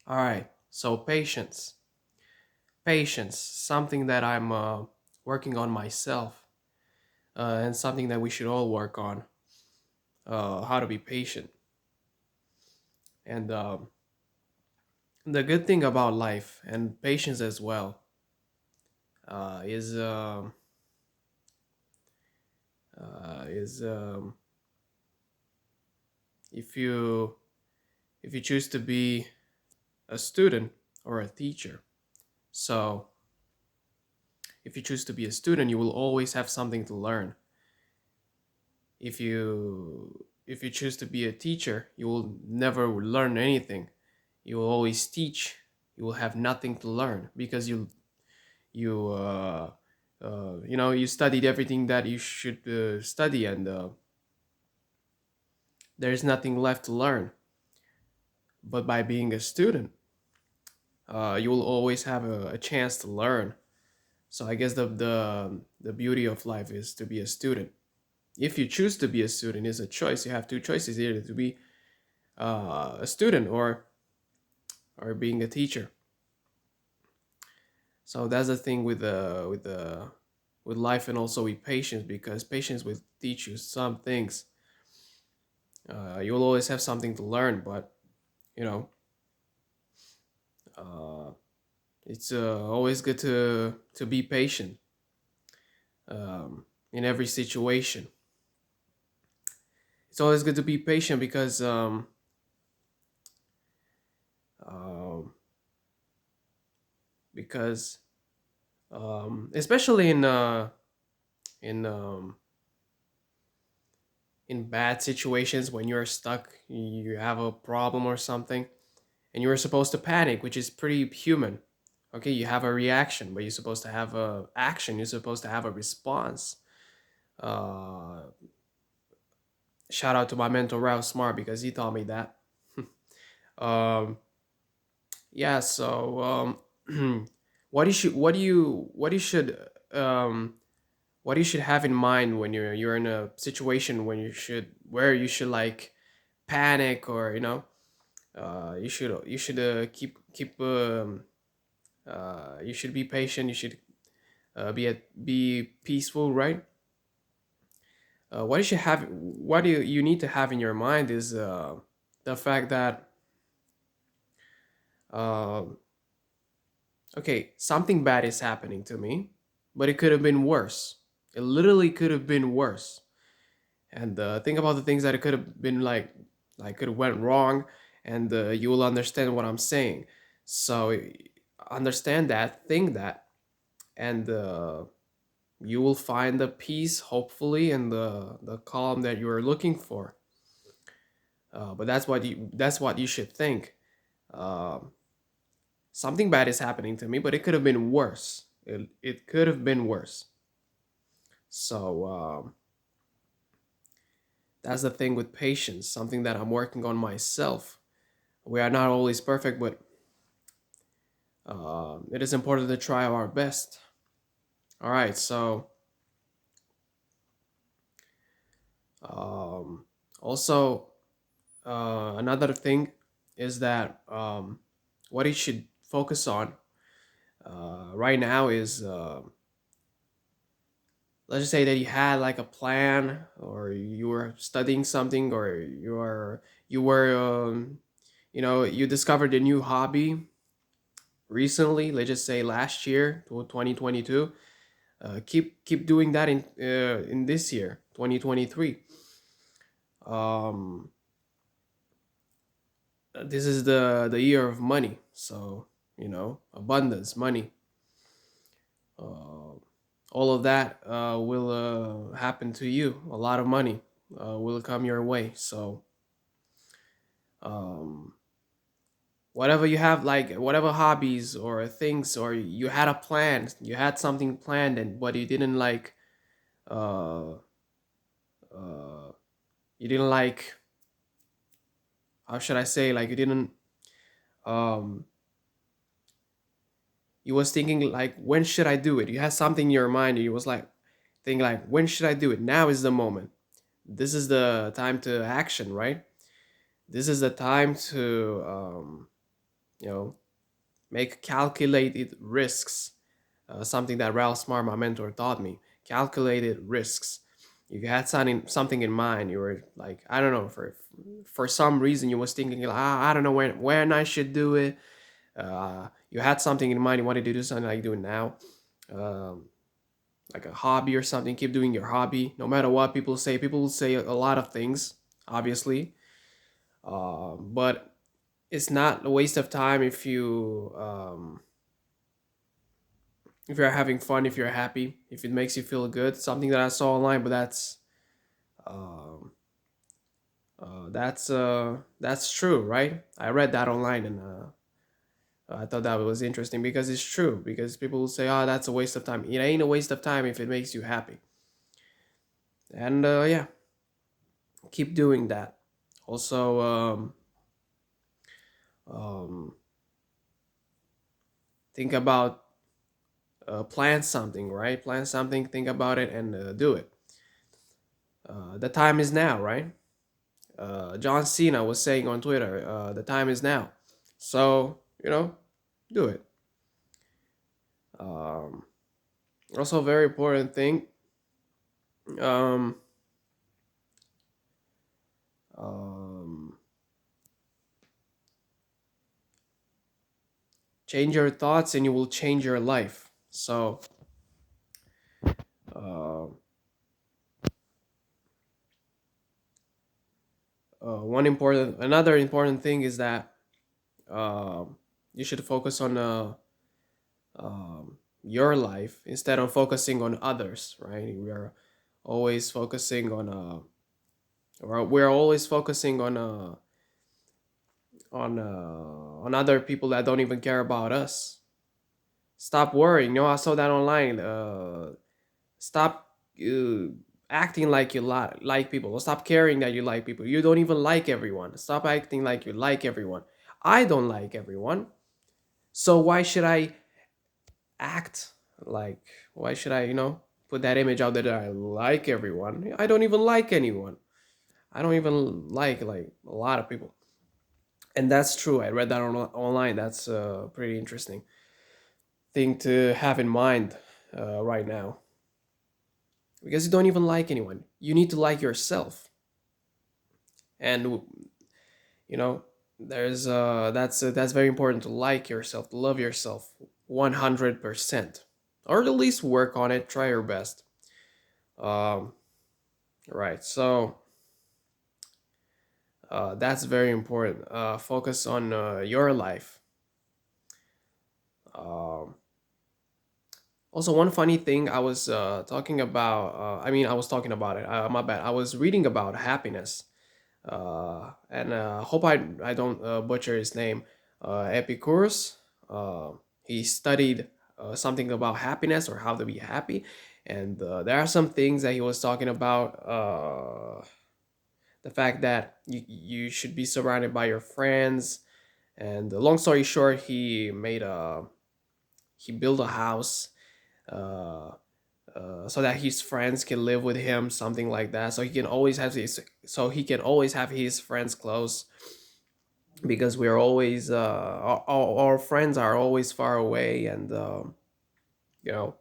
All right. So patience, something that I'm working on myself, and something that we should all work on. How to be patient, and the good thing about life and patience as well is if you choose to be a student or a teacher. So if you choose to be a student, you will always have something to learn. If you choose to be a teacher, you will never learn anything. You will always teach. You will have nothing to learn because you you studied everything that you should study, and there's nothing left to learn. But by being a student, you will always have a chance to learn. So I guess the beauty of life is to be a student. If you choose to be a student, is a choice. You have two choices, either to be a student or being a teacher. So that's the thing with life, and also with patience, because patience will teach you some things. You'll always have something to learn, but you know, uh, it's always good to be patient in every situation. It's always good to be patient because um, because especially in in bad situations, when you're stuck, you have a problem or something, and you're supposed to panic, which is pretty human. Okay, you have a reaction, but you're supposed to have a action. You're supposed to have a response. Uh, Shout out to my mentor Ralph Smart, because he taught me that. um, yeah. So um, what you should have in mind when you're in a situation when you should like panic, or you should keep you should be patient. You should be peaceful, right? What you need to have in your mind is the fact that um okay, something bad is happening to me, but it could have been worse. It literally could have been worse. And think about the things that it could have been like could have went wrong, and you will understand what I'm saying. So understand that, think that, and you will find the peace, hopefully, and the calm that you are looking for. But that's what you should think. Um, Something bad is happening to me, but it could have been worse. It could have been worse. So that's the thing with patience, something that I'm working on myself. We are not always perfect, but it is important to try our best. All right, so um, also another thing is that what you should focus on right now is let's just say that you had like a plan, or you were studying something, or you discovered a new hobby recently, let's just say last year, 2022. Keep doing that in this year, 2023. um this is the year of money, so abundance, money, uh, all of that will happen to you. A lot of money will come your way. So um whatever you have, like whatever hobbies or things, or you had a plan, you had something planned, and but you didn't like uh uh you didn't like, how should I say, like you didn't um you was thinking like, when should I do it? You had something in your mind, and you was like thinking like, when should I do it? Now is the moment. This is the time to action, right? This is the time You know, make calculated risks. Something that Ralph Smart, my mentor, taught me. Calculated risks. If you had something in mind, you were like, I don't know, for some reason you was thinking, I don't know when I should do it. You had something in mind, you wanted to do something like you do it now, um, like a hobby or something. Keep doing your hobby, no matter what people say. People will say a lot of things, obviously, but it's not a waste of time if you're having fun, if you're happy, if it makes you feel good. Something that I saw online, but um, that's true, right? I read that online, and I thought that was interesting because it's true. Because people will say, "Oh, that's a waste of time." It ain't a waste of time if it makes you happy. And yeah, keep doing that. Also, um, think about plan something, right? Plan something, think about it, and do it. The time is now, right? John Cena was saying on Twitter, the time is now. So, do it. Um, Also, a very important thing. Um, um, Change your thoughts and you will change your life. So, uh, another important thing is that you should focus on your life instead of focusing on others, right? We are always focusing on or we're always focusing on other people that don't even care about us. Stop worrying. I saw that online. Stop acting like you like people. Stop caring that you like people. You don't even like everyone. Stop acting like you like everyone. I don't like everyone. So why should I act like? Why should I, put that image out there that I like everyone? I don't even like anyone. I don't even like a lot of people. And that's true. I read that online. That's a pretty interesting thing to have in mind right now, because you don't even like anyone. You need to like yourself, and you know that's very important, to like yourself, to love yourself 100%, or at least work on it. Try your best. Um, right. So that's very important. Focus on your life. Um, Also, one funny thing I was talking about. I was talking about it. My bad. I was reading about happiness, and hope I don't butcher his name. Epicurus. He studied something about happiness, or how to be happy, and there are some things that he was talking about. The fact that you should be surrounded by your friends, and long story short, he built a house. Uh, so that his friends can live with him, something like that. So he can always have his friends close, because we're always our friends are always far away, and you know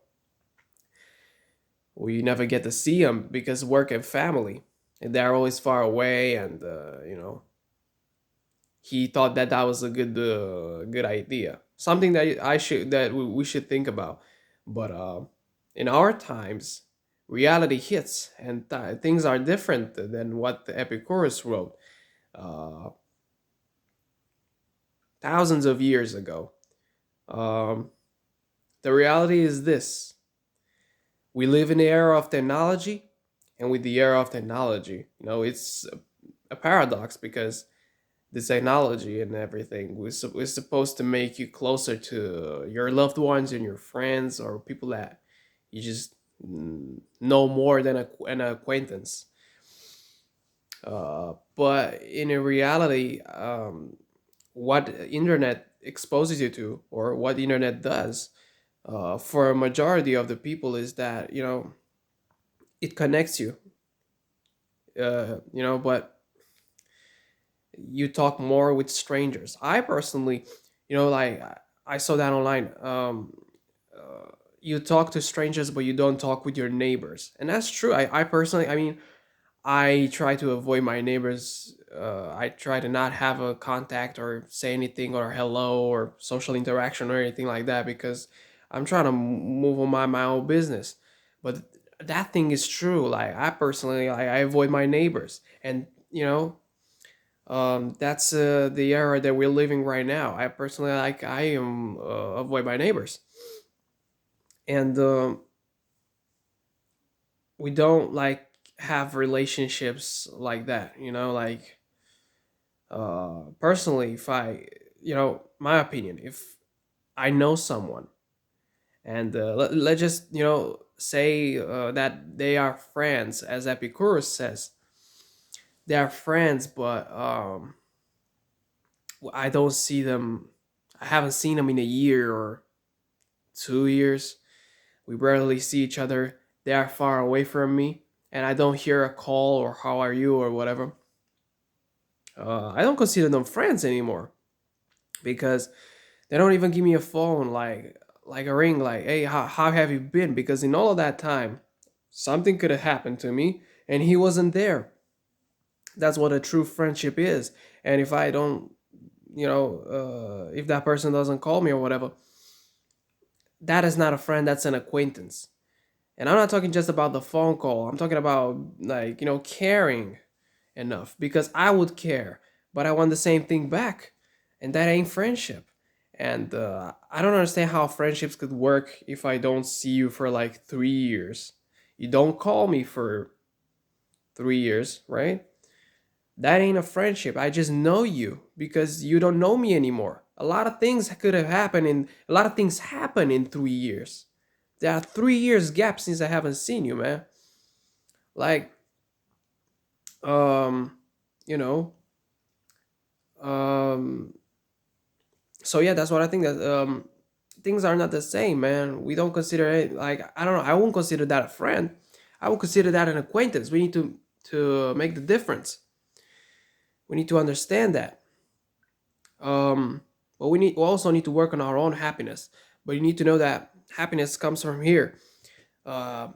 we never get to see them because work and family, and they're always far away, and he thought that that was a good idea, something that we should think about. But in our times, reality hits, and things are different than what the Epicurus wrote uh, thousands of years ago. um, the reality is this: we live in the era of technology, and with the era of technology, it's a paradox, because the technology and everything was supposed to make you closer to your loved ones and your friends, or people that you just know more than an acquaintance. But in a reality, what internet exposes you to, or what the internet does, for a majority of the people, is that it connects you. But you talk more with strangers. I personally Like I saw that online. You talk to strangers, but you don't talk with your neighbors, and that's true. I personally, I mean, I try to avoid my neighbors. I try to not have a contact or say anything or hello or social interaction or anything like that because I'm trying to move on my own business. But that thing is true. Like I personally, I avoid my neighbors, and that's the era that we're living right now. I personally, like, I am avoid my neighbors, and we don't like have relationships like that. Like personally, if I, my opinion, if I know someone and let's just say that they are friends, as Epicurus says, they are friends, but I don't see them. I haven't seen them in a year or 2 years. We rarely see each other. They are far away from me, and I don't hear a call or how are you or whatever. I don't consider them friends anymore because they don't even give me a phone, like a ring, like, hey, how have you been? Because in all of that time, something could have happened to me, and he wasn't there. That's what a true friendship is. And if I don't, if that person doesn't call me or whatever, that is not a friend. That's an acquaintance. And I'm not talking just about the phone call. I'm talking about, like, caring enough, because I would care, but I want the same thing back, and that ain't friendship. And I don't understand how friendships could work if I don't see you for like 3 years. You don't call me for 3 years, right? That ain't a friendship. I just know you because you don't know me anymore. A lot of things could have happened, and a lot of things happen in 3 years. There are 3 years gap since I haven't seen you, man. Like, um, you know, um, so yeah, that's what I think, that things are not the same, man. We don't consider it, like, I don't know, I won't consider that a friend. I would consider that an acquaintance. We need to make the difference. We need to understand that. Um, but we also need to work on our own happiness. But you need to know that happiness comes from here. Uh,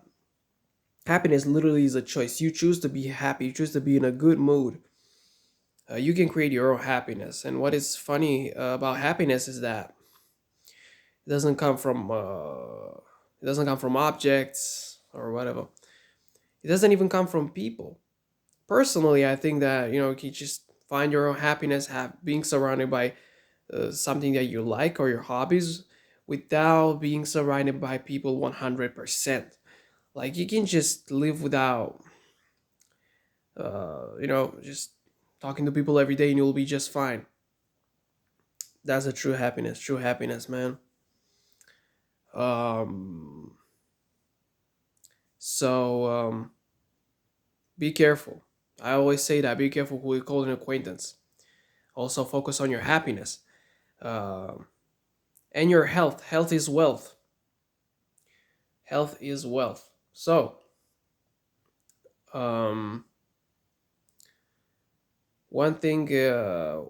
Happiness literally is a choice. You choose to be happy. You choose to be in a good mood. You can create your own happiness. And what is funny about happiness is that it doesn't come from objects or whatever. It doesn't even come from people. Personally, I think that you just find your own happiness, have being surrounded by something that you like or your hobbies, without being surrounded by people 100%. Like, you can just live without just talking to people every day, and you'll be just fine. That's a true happiness, man. um so be careful. I always say that, be careful who you call an acquaintance. Also focus on your happiness, um and your health. Health is wealth. Health is wealth. So um one thing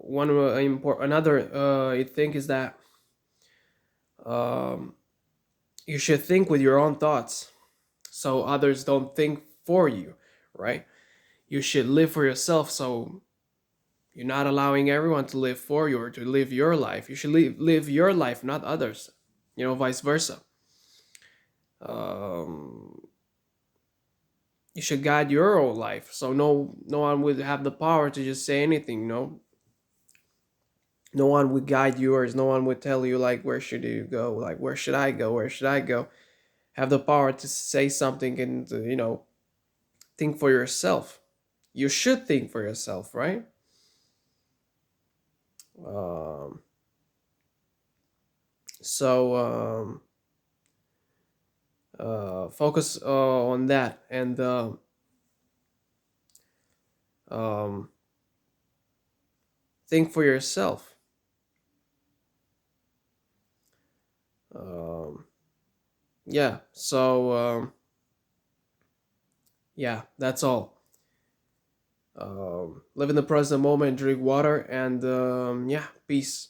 one important another thing is that um you should think with your own thoughts, so others don't think for you, right? You should live for yourself, so you're not allowing everyone to live for you or to live your life. You should live your life, not others. Vice versa. um you should guide your own life, so no one would have the power to just say anything. No one would guide yours. No one would tell you, like, where should you go, like, where should I go, where should I go. Have the power to say something and think for yourself. You should think for yourself, right? um so focus on that, and um think for yourself. um yeah, so yeah, that's all. Live in the present moment, drink water, and yeah, peace.